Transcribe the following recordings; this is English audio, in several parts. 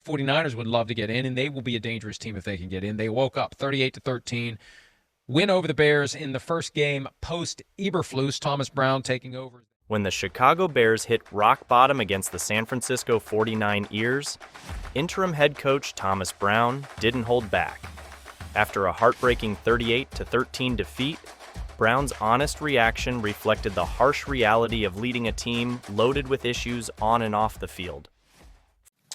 49ers would love to get in, and they will be a dangerous team if they can get in. They woke up 38-13, win over the Bears in the first game post-Eberflus, Thomas Brown taking over. When the Chicago Bears hit rock bottom against the San Francisco 49ers, interim head coach Thomas Brown didn't hold back. After a heartbreaking 38-13 defeat, Brown's honest reaction reflected the harsh reality of leading a team loaded with issues on and off the field.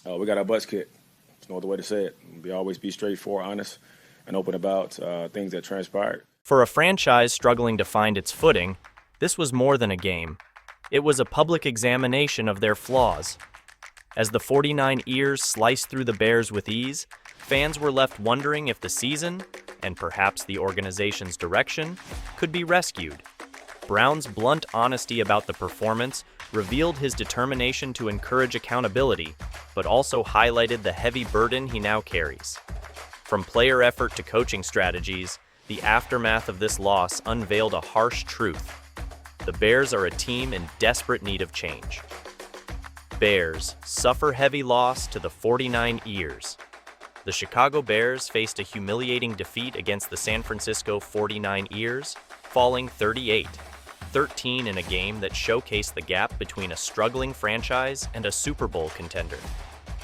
We got our butts kicked. There's no other way to say it. Always be straightforward, honest, and open about things that transpired. For a franchise struggling to find its footing, this was more than a game. It was a public examination of their flaws. As the 49ers sliced through the Bears with ease, fans were left wondering if the season, and perhaps the organization's direction, could be rescued. Brown's blunt honesty about the performance revealed his determination to encourage accountability, but also highlighted the heavy burden he now carries. From player effort to coaching strategies, the aftermath of this loss unveiled a harsh truth. The Bears are a team in desperate need of change. Bears suffer heavy loss to the 49ers. The Chicago Bears faced a humiliating defeat against the San Francisco 49ers, falling 38-13 in a game that showcased the gap between a struggling franchise and a Super Bowl contender.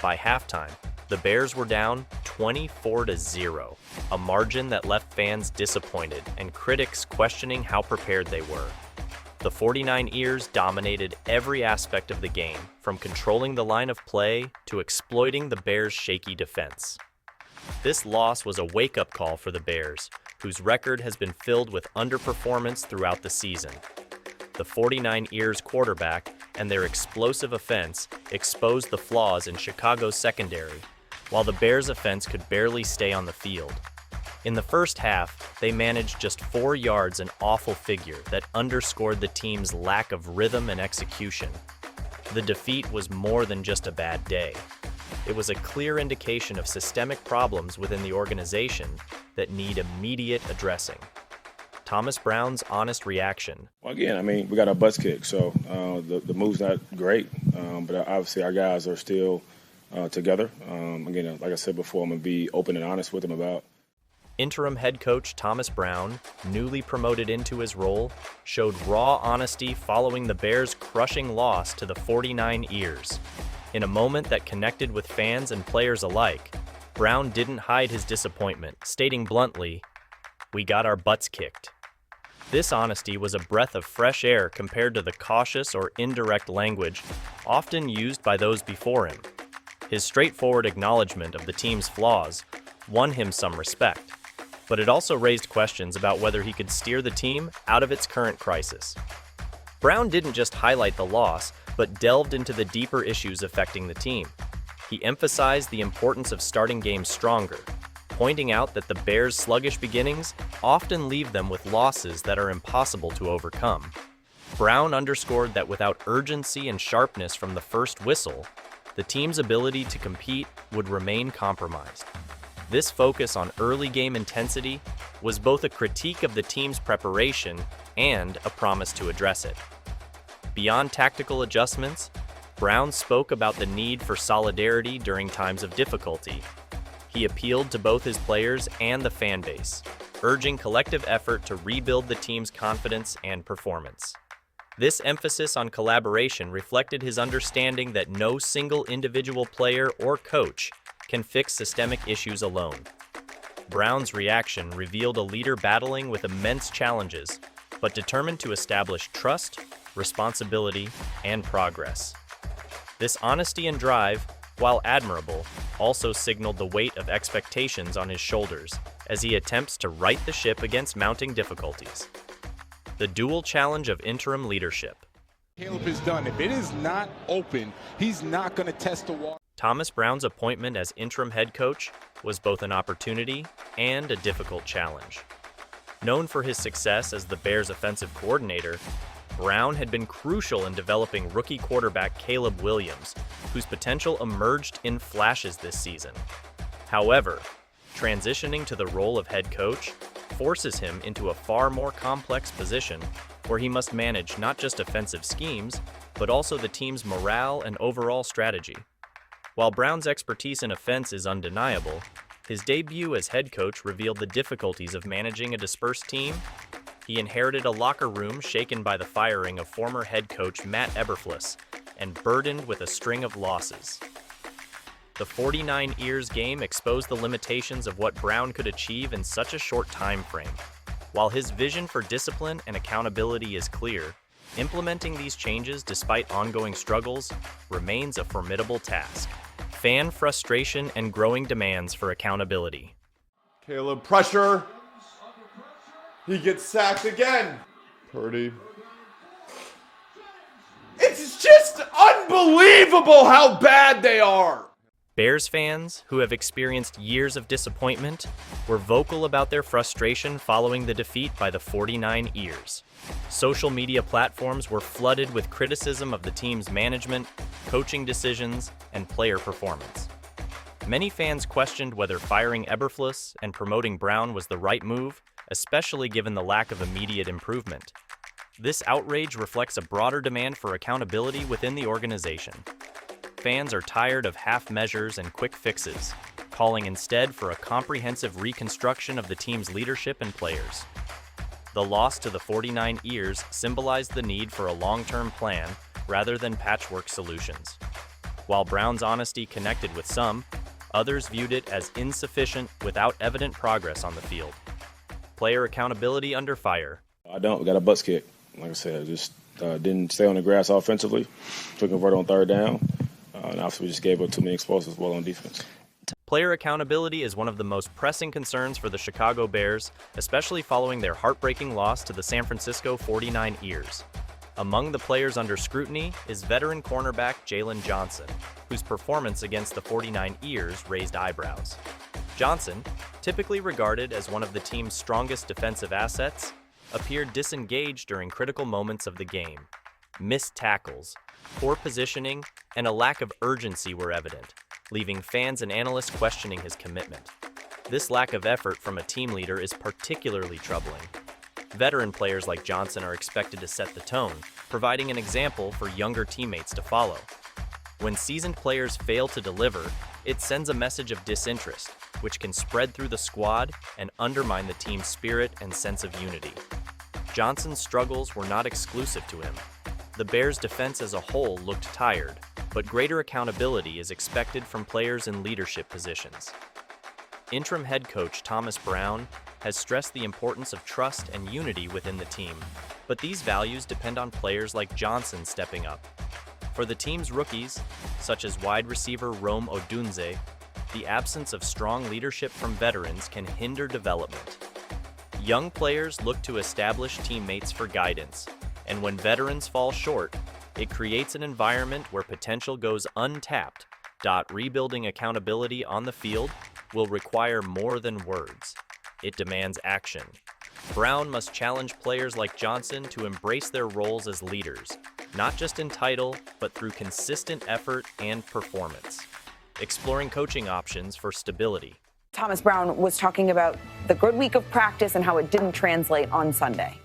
By halftime, the Bears were down 24-0, a margin that left fans disappointed and critics questioning how prepared they were. The 49ers dominated every aspect of the game, from controlling the line of play to exploiting the Bears' shaky defense. This loss was a wake-up call for the Bears, whose record has been filled with underperformance throughout the season. The 49ers quarterback and their explosive offense exposed the flaws in Chicago's secondary, while the Bears' offense could barely stay on the field. In the first half, they managed just 4 yards, an awful figure that underscored the team's lack of rhythm and execution. The defeat was more than just a bad day. It was a clear indication of systemic problems within the organization that need immediate addressing. Thomas Brown's honest reaction. Well, again, we got our butts kicked, so the move's not great, but obviously our guys are still together. Again, like I said before, I'm going to be open and honest with them about. Interim head coach Thomas Brown, newly promoted into his role, showed raw honesty following the Bears' crushing loss to the 49ers. In a moment that connected with fans and players alike, Brown didn't hide his disappointment, stating bluntly, "We got our butts kicked." This honesty was a breath of fresh air compared to the cautious or indirect language often used by those before him. His straightforward acknowledgement of the team's flaws won him some respect, but it also raised questions about whether he could steer the team out of its current crisis. Brown didn't just highlight the loss, but delved into the deeper issues affecting the team. He emphasized the importance of starting games stronger, pointing out that the Bears' sluggish beginnings often leave them with losses that are impossible to overcome. Brown underscored that without urgency and sharpness from the first whistle, the team's ability to compete would remain compromised. This focus on early game intensity was both a critique of the team's preparation and a promise to address it. Beyond tactical adjustments, Brown spoke about the need for solidarity during times of difficulty. He appealed to both his players and the fan base, urging collective effort to rebuild the team's confidence and performance. This emphasis on collaboration reflected his understanding that no single individual player or coach can fix systemic issues alone. Brown's reaction revealed a leader battling with immense challenges, but determined to establish trust, responsibility, and progress. This honesty and drive, while admirable, also signaled the weight of expectations on his shoulders as he attempts to right the ship against mounting difficulties. The dual challenge of interim leadership. Caleb has done. If it is not open, he's not going to test the water. Thomas Brown's appointment as interim head coach was both an opportunity and a difficult challenge. Known for his success as the Bears' offensive coordinator, Brown had been crucial in developing rookie quarterback Caleb Williams, whose potential emerged in flashes this season. However, transitioning to the role of head coach forces him into a far more complex position where he must manage not just offensive schemes, but also the team's morale and overall strategy. While Brown's expertise in offense is undeniable, his debut as head coach revealed the difficulties of managing a dispersed team. He inherited a locker room shaken by the firing of former head coach Matt Eberflus and burdened with a string of losses. The 49 Ears game exposed the limitations of what Brown could achieve in such a short time frame. While his vision for discipline and accountability is clear, implementing these changes despite ongoing struggles remains a formidable task. Fan frustration and growing demands for accountability. Caleb, pressure. He gets sacked again. Purdy. It's just unbelievable how bad they are. Bears fans, who have experienced years of disappointment, were vocal about their frustration following the defeat by the 49 Ears. Social media platforms were flooded with criticism of the team's management, coaching decisions, and player performance. Many fans questioned whether firing Eberflus and promoting Brown was the right move, especially given the lack of immediate improvement. This outrage reflects a broader demand for accountability within the organization. Fans are tired of half measures and quick fixes, calling instead for a comprehensive reconstruction of the team's leadership and players. The loss to the 49 Ears symbolized the need for a long-term plan rather than patchwork solutions. While Brown's honesty connected with some, others viewed it as insufficient without evident progress on the field. Player accountability under fire. We got a butts kick. Like I said, just didn't stay on the grass offensively. Took a convert on third down. And obviously we just gave up too many explosives well on defense. Player accountability is one of the most pressing concerns for the Chicago Bears, especially following their heartbreaking loss to the San Francisco 49 Ears. Among the players under scrutiny is veteran cornerback Jalen Johnson, whose performance against the 49 Ears raised eyebrows. Johnson, typically regarded as one of the team's strongest defensive assets, appeared disengaged during critical moments of the game. Missed tackles, poor positioning, and a lack of urgency were evident, leaving fans and analysts questioning his commitment. This lack of effort from a team leader is particularly troubling. Veteran players like Johnson are expected to set the tone, providing an example for younger teammates to follow. When seasoned players fail to deliver, it sends a message of disinterest, which can spread through the squad and undermine the team's spirit and sense of unity. Johnson's struggles were not exclusive to him. The Bears' defense as a whole looked tired, but greater accountability is expected from players in leadership positions. Interim head coach Thomas Brown has stressed the importance of trust and unity within the team, but these values depend on players like Johnson stepping up. For the team's rookies, such as wide receiver Rome Odunze, the absence of strong leadership from veterans can hinder development. Young players look to established teammates for guidance, and when veterans fall short, it creates an environment where potential goes untapped. Rebuilding accountability on the field will require more than words. It demands action. Brown must challenge players like Johnson to embrace their roles as leaders, not just in title, but through consistent effort and performance. Exploring coaching options for stability. Thomas Brown was talking about the good week of practice and how it didn't translate on Sunday.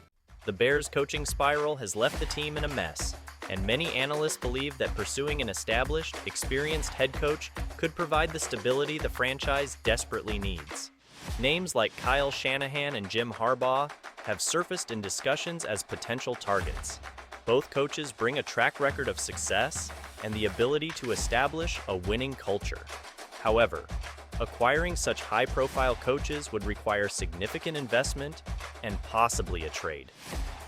The Bears' coaching spiral has left the team in a mess, and many analysts believe that pursuing an established, experienced head coach could provide the stability the franchise desperately needs. Names like Kyle Shanahan and Jim Harbaugh have surfaced in discussions as potential targets. Both coaches bring a track record of success and the ability to establish a winning culture. However, acquiring such high-profile coaches would require significant investment and possibly a trade.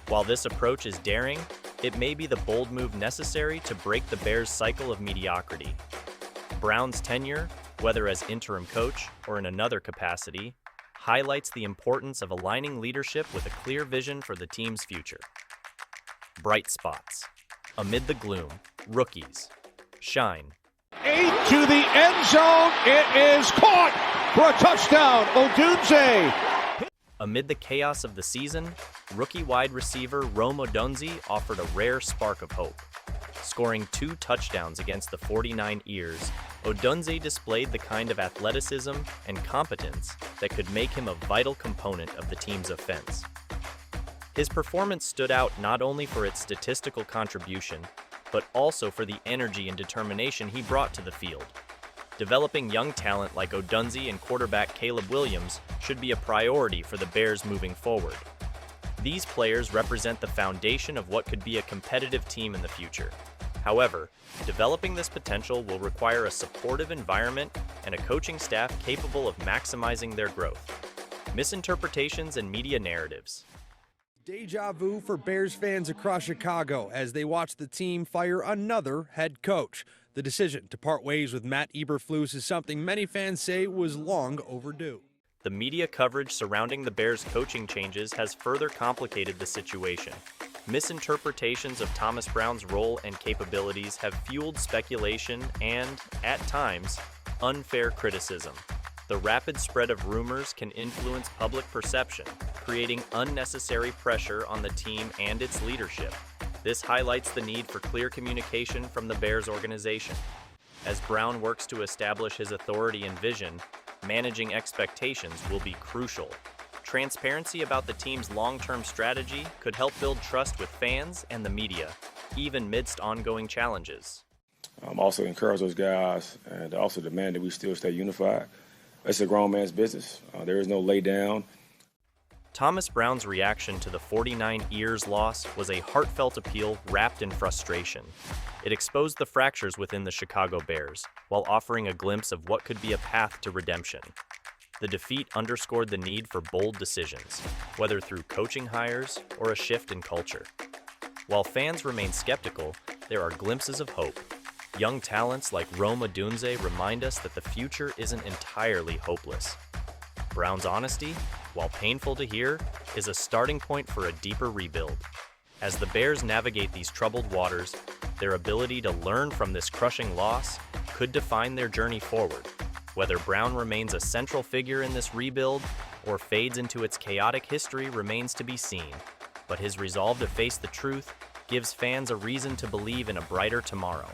While this approach is daring, it may be the bold move necessary to break the Bears' cycle of mediocrity. Brown's tenure, whether as interim coach or in another capacity, highlights the importance of aligning leadership with a clear vision for the team's future. Bright spots. Amid the gloom, rookies shine. 8 to the end zone. It is caught for a touchdown. Odunze. Amid the chaos of the season, rookie wide receiver Rome Odunze offered a rare spark of hope. Scoring 2 touchdowns against the 49 Ears, Odunze displayed the kind of athleticism and competence that could make him a vital component of the team's offense. His performance stood out not only for its statistical contribution, but also for the energy and determination he brought to the field. Developing young talent like Odunze and quarterback Caleb Williams should be a priority for the Bears moving forward. These players represent the foundation of what could be a competitive team in the future. However, developing this potential will require a supportive environment and a coaching staff capable of maximizing their growth. Misinterpretations and media narratives. Deja vu for Bears fans across Chicago as they watch the team fire another head coach. The decision to part ways with Matt Eberflus is something many fans say was long overdue. The media coverage surrounding the Bears' coaching changes has further complicated the situation. Misinterpretations of Thomas Brown's role and capabilities have fueled speculation and, at times, unfair criticism. The rapid spread of rumors can influence public perception, creating unnecessary pressure on the team and its leadership. This highlights the need for clear communication from the Bears organization. As Brown works to establish his authority and vision, managing expectations will be crucial. Transparency about the team's long-term strategy could help build trust with fans and the media, even midst ongoing challenges. Also encourage those guys and also demand that we still stay unified. It's a grown man's business. There is no lay down. Thomas Brown's reaction to the 49 Ears loss was a heartfelt appeal wrapped in frustration. It exposed the fractures within the Chicago Bears, while offering a glimpse of what could be a path to redemption. The defeat underscored the need for bold decisions, whether through coaching hires or a shift in culture. While fans remain skeptical, there are glimpses of hope. Young talents like Rome Odunze remind us that the future isn't entirely hopeless. Brown's honesty, while painful to hear, is a starting point for a deeper rebuild. As the Bears navigate these troubled waters, their ability to learn from this crushing loss could define their journey forward. Whether Brown remains a central figure in this rebuild or fades into its chaotic history remains to be seen, but his resolve to face the truth gives fans a reason to believe in a brighter tomorrow.